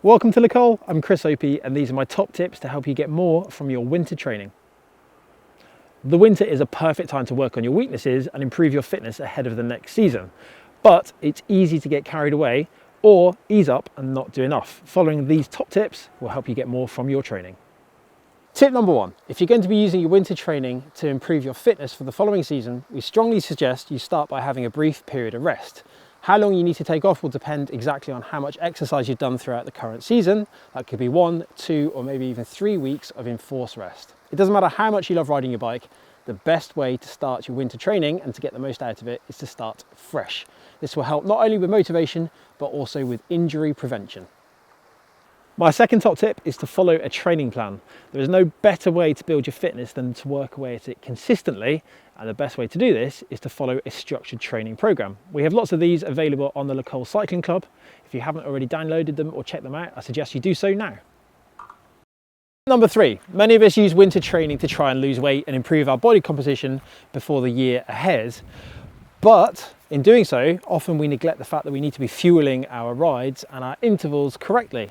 Welcome to Nicole, I'm Chris Opie, and these are my top tips to help you get more from your winter training. The winter is a perfect time to work on your weaknesses and improve your fitness ahead of the next season. But it's easy to get carried away or ease up and not do enough. Following these top tips will help you get more from your training. Tip number one, if you're going to be using your winter training to improve your fitness for the following season, we strongly suggest you start by having a brief period of rest. How long you need to take off will depend exactly on how much exercise you've done throughout the current season. That could be 1, 2, or maybe even 3 weeks of enforced rest. It doesn't matter how much you love riding your bike, the best way to start your winter training and to get the most out of it is to start fresh. This will help not only with motivation, but also with injury prevention. My second top tip is to follow a training plan. There is no better way to build your fitness than to work away at it consistently, and the best way to do this is to follow a structured training program. We have lots of these available on the Nicole Cycling Club. If you haven't already downloaded them or checked them out, I suggest you do so now. Number 3, many of us use winter training to try and lose weight and improve our body composition before the year ahead. But in doing so, often we neglect the fact that we need to be fueling our rides and our intervals correctly.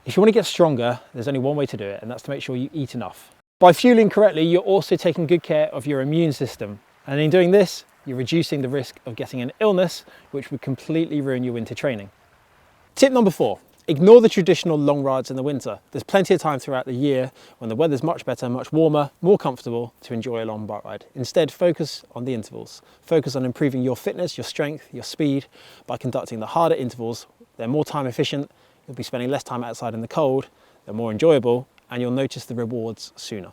If you want to get stronger, there's only one way to do it, and that's to make sure you eat enough. By fueling correctly, you're also taking good care of your immune system. And in doing this, you're reducing the risk of getting an illness, which would completely ruin your winter training. Tip number 4, ignore the traditional long rides in the winter. There's plenty of time throughout the year when the weather's much better, much warmer, more comfortable to enjoy a long bike ride. Instead, focus on the intervals. Focus on improving your fitness, your strength, your speed by conducting the harder intervals. They're more time efficient. You'll be spending less time outside in the cold, they're more enjoyable, and you'll notice the rewards sooner.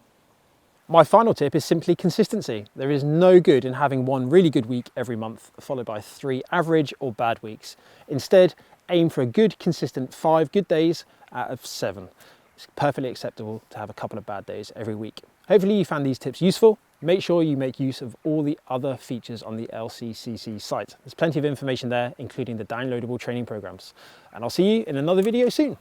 My final tip is simply consistency. There is no good in having one really good week every month, followed by 3 average or bad weeks. Instead, aim for a good, consistent 5 good days out of 7. It's perfectly acceptable to have a couple of bad days every week. Hopefully you found these tips useful. Make sure you make use of all the other features on the LCCC site. There's plenty of information there, including the downloadable training programs. And I'll see you in another video soon.